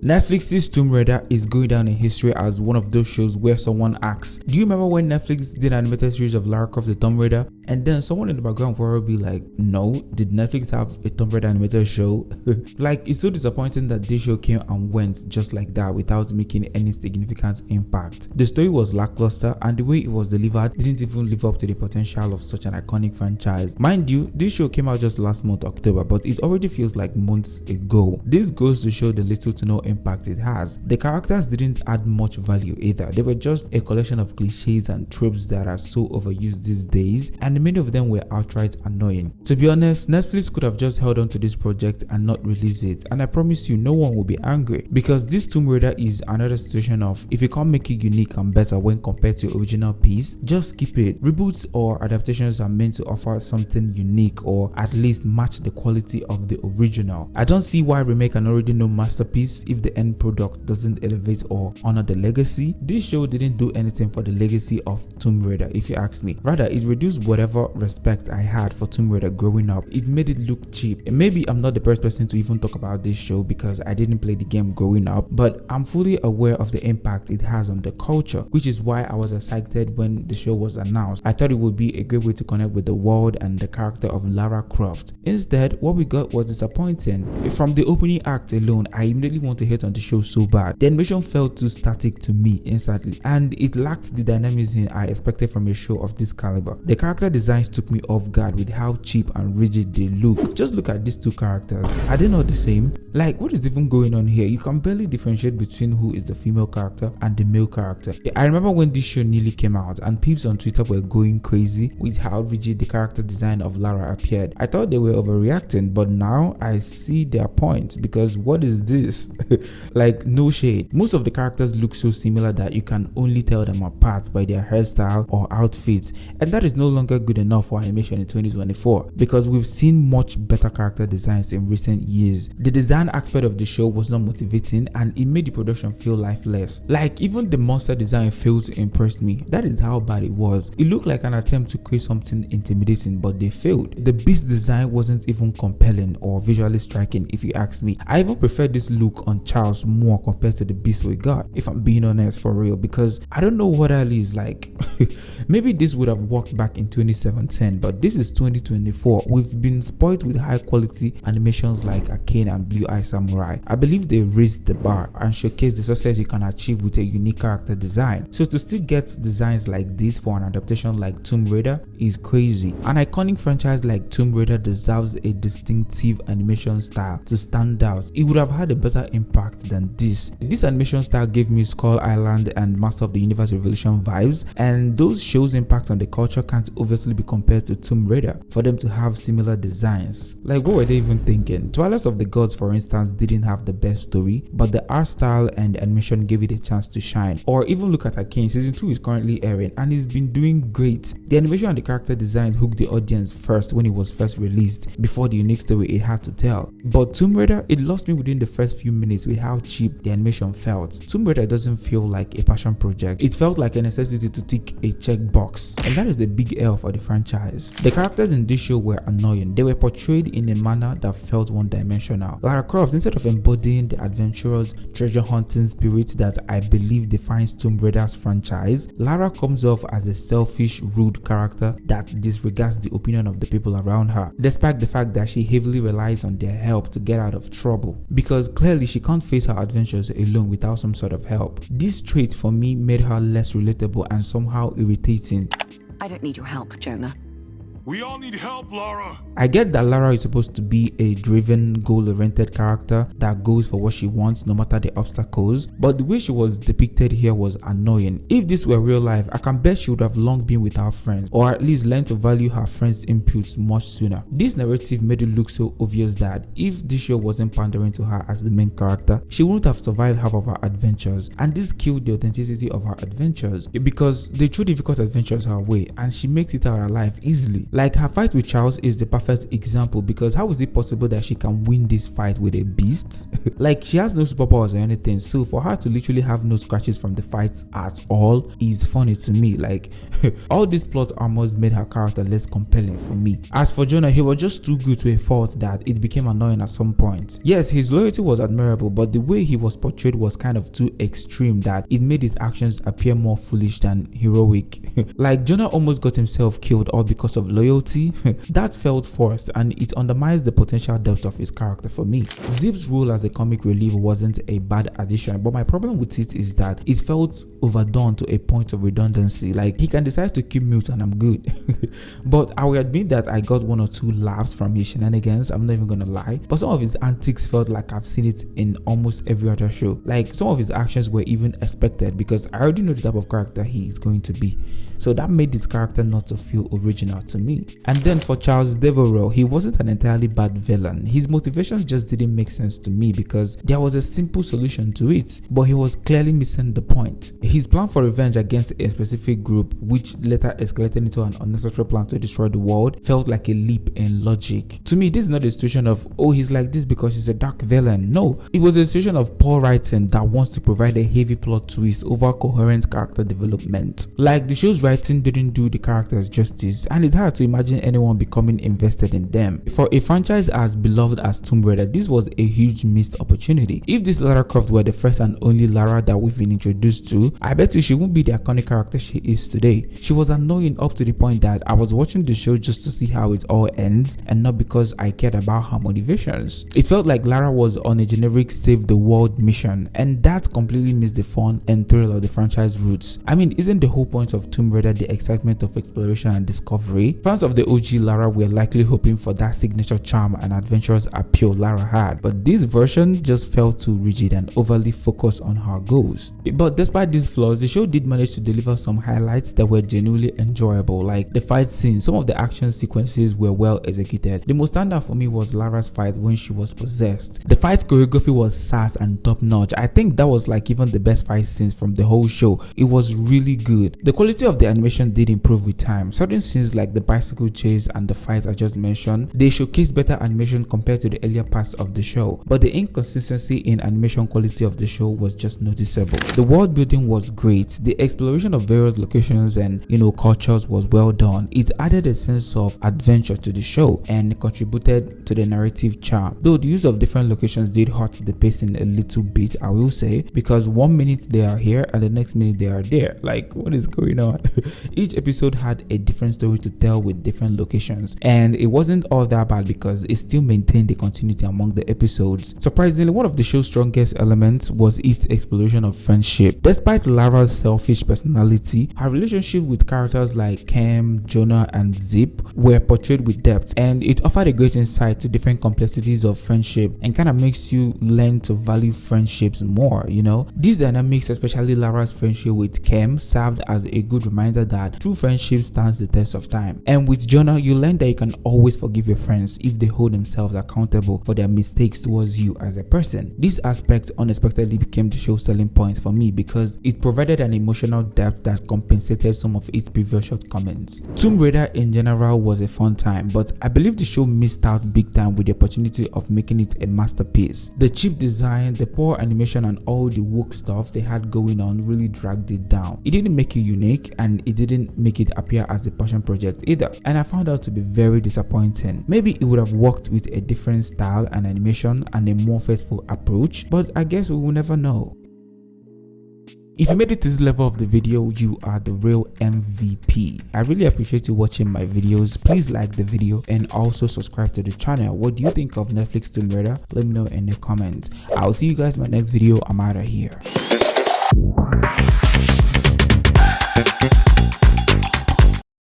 Netflix's Tomb Raider is going down in history as one of those shows where someone asks, do you remember when Netflix did an animated series of Lara Croft the Tomb Raider? And then someone in the background will be like, no, did Netflix have a Tomb Raider animated show? Like, it's so disappointing that this show came and went just like that without making any significant impact. The story was lackluster and the way it was delivered didn't even live up to the potential of such an iconic franchise. Mind you, this show came out just last month, October, but it already feels like months ago. This goes to show the little to no impact it has. The characters didn't add much value either. They were just a collection of cliches and tropes that are so overused these days, and many of them were outright annoying. To be honest, Netflix could have just held on to this project and not release it, and I promise you no one will be angry, because this Tomb Raider is another situation of, if you can't make it unique and better when compared to your original piece, just skip it. Reboots or adaptations are meant to offer something unique or at least match the quality of the original. I don't see why remake an already known masterpiece if the end product doesn't elevate or honor the legacy. This show didn't do anything for the legacy of Tomb Raider, if you ask me. Rather, it reduced whatever respect I had for Tomb Raider growing up. It made it look cheap. And maybe I'm not the first person to even talk about this show because I didn't play the game growing up, but I'm fully aware of the impact it has on the culture, which is why I was excited when the show was announced. I thought it would be a great way to connect with the world and the character of Lara Croft. Instead, what we got was disappointing. From the opening act alone, I immediately want to hate on the show so bad. The animation felt too static to me instantly, and it lacked the dynamism I expected from a show of this caliber. The character designs took me off guard with how cheap and rigid they look. Just look at these two characters. Are they not the same? Like, what is even going on here? You can barely differentiate between who is the female character and the male character. I remember when this show nearly came out and peeps on Twitter were going crazy with how rigid the character design of Lara appeared. I thought they were overreacting, but now I see their point, because what is this? Like, no shade. Most of the characters look so similar that you can only tell them apart by their hairstyle or outfits, and that is no longer good enough for animation in 2024, because we've seen much better character designs in recent years. The design aspect of the show was not motivating and it made the production feel lifeless. Like, even the monster design failed to impress me. That is how bad it was. It looked like an attempt to create something intimidating, but they failed. The beast design wasn't even compelling or visually striking, if you ask me. I even prefer this look on Charles more compared to the beast we got, if I'm being honest, for real, because I don't know what Ali is like. Maybe this would have worked back in 2017, but this is 2024. We've been spoiled with high quality animations like Arcane and Blue Eye Samurai. I believe they raised the bar and showcased the success you can achieve with a unique character design. So to still get designs like this for an adaptation like Tomb Raider is crazy. An iconic franchise like Tomb Raider deserves a distinctive animation style to stand out. It would have had a better impact than this. This animation style gave me Skull Island and Master of the Universe Revolution vibes, and those shows' impact on the culture can't obviously be compared to Tomb Raider for them to have similar designs. Like, what were they even thinking? Twilight of the Gods, for instance, didn't have the best story, but the art style and animation gave it a chance to shine. Or even look at Arcane. Season 2 is currently airing and it's been doing great. The animation and the character design hooked the audience first when it was first released, before the unique story it had to tell. But Tomb Raider, it lost me within the first few minutes with how cheap the animation felt. Tomb Raider doesn't feel like a passion project. It felt like a necessity to tick a checkbox, and that is the big L for the franchise. The characters in this show were annoying. They were portrayed in a manner that felt one-dimensional. Lara Croft, instead of embodying the adventurous, treasure hunting spirit that I believe defines Tomb Raider's franchise, Lara comes off as a selfish, rude character that disregards the opinion of the people around her, despite the fact that she heavily relies on their help to get out of trouble, because clearly she can't face her adventures alone without some sort of help. This trait for me made her less relatable and somehow irritating. I don't need your help, Jonah. We all need help, Lara. I get that Lara is supposed to be a driven, goal-oriented character that goes for what she wants no matter the obstacles, but the way she was depicted here was annoying. If this were real life, I can bet she would have long been with her friends, or at least learned to value her friends' inputs much sooner. This narrative made it look so obvious that if this show wasn't pandering to her as the main character, she wouldn't have survived half of her adventures, and this killed the authenticity of her adventures, because they threw difficult adventures her way and she makes it out alive easily. Like, her fight with Charles is the perfect example, because how is it possible that she can win this fight with a beast? Like, she has no superpowers or anything, so for her to literally have no scratches from the fight at all is funny to me. Like, all these plot armors made her character less compelling for me. As for Jonah, he was just too good to a fault that it became annoying at some point. Yes, his loyalty was admirable, but the way he was portrayed was kind of too extreme that it made his actions appear more foolish than heroic. Like, Jonah almost got himself killed all because of loyalty. That felt forced, and it undermines the potential depth of his character for me. Zip's role as a comic relief wasn't a bad addition, but my problem with it is that it felt overdone to a point of redundancy. Like, he can decide to keep mute and I'm good. But I will admit that I got 1 or 2 laughs from his shenanigans, I'm not even gonna lie, but some of his antics felt like I've seen it in almost every other show. Like, some of his actions were even expected because I already know the type of character he is going to be, so that made this character not to feel original to me. And then for Charles Devereux, he wasn't an entirely bad villain. His motivations just didn't make sense to me because there was a simple solution to it, but he was clearly missing the point. His plan for revenge against a specific group, which later escalated into an unnecessary plan to destroy the world, felt like a leap in logic. To me, this is not a situation of, oh, he's like this because he's a dark villain. No, it was a situation of poor writing that wants to provide a heavy plot twist over coherent character development. Like, the show's writing didn't do the characters justice, and it's hard to imagine anyone becoming invested in them. For a franchise as beloved as Tomb Raider, this was a huge missed opportunity. If this Lara Croft were the first and only Lara that we've been introduced to, I bet you she won't be the iconic character she is today. She was annoying up to the point that I was watching the show just to see how it all ends and not because I cared about her motivations. It felt like Lara was on a generic save the world mission, and that completely missed the fun and thrill of the franchise roots. I mean, isn't the whole point of Tomb Raider the excitement of exploration and discovery? Fans of the OG Lara were likely hoping for that signature charm and adventurous appeal Lara had, but this version just felt too rigid and overly focused on her goals. But despite these flaws, the show did manage to deliver some highlights that were genuinely enjoyable, like the fight scenes. Some of the action sequences were well executed. The most standout for me was Lara's fight when she was possessed. The fight choreography was sass and top notch. I think that was like even the best fight scenes from the whole show. It was really good. The quality of the animation did improve with time. Certain scenes like the bicycle chase and the fights I just mentioned, they showcase better animation compared to the earlier parts of the show, but the inconsistency in animation quality of the show was just noticeable. The world building was great. The exploration of various locations and cultures was well done. It added a sense of adventure to the show and contributed to the narrative charm, though the use of different locations did hurt the pacing a little bit, I will say, because 1 minute they are here and the next minute they are there. Like, what is going on? Each episode had a different story to tell with different locations, and it wasn't all that bad because it still maintained the continuity among the episodes. Surprisingly, one of the show's strongest elements was its exploration of friendship. Despite Lara's selfish personality, her relationship with characters like Cam, Jonah, and Zip were portrayed with depth, and it offered a great insight to different complexities of friendship and kind of makes you learn to value friendships more. These dynamics, especially Lara's friendship with Cam, served as a good reminder that true friendship stands the test of time. And with Jonah, you learn that you can always forgive your friends if they hold themselves accountable for their mistakes towards you as a person. This aspect unexpectedly became the show's selling point for me because it provided an emotional depth that compensated some of its previous shortcomings. Tomb Raider in general was a fun time, but I believe the show missed out big time with the opportunity of making it a masterpiece. The cheap design, the poor animation, and all the woke stuff they had going on really dragged it down. It didn't make it unique, and it didn't make it appear as a passion project either, and I found out to be very disappointing. Maybe it would have worked with a different style and animation and a more faithful approach, but I guess we will never know. If you made it to this level of the video, you are the real MVP. I really appreciate you watching my videos. Please like the video and also subscribe to the channel. What do you think of Netflix Tomb Raider? Let me know in the comments. I'll see you guys in my next video. I'm out of here.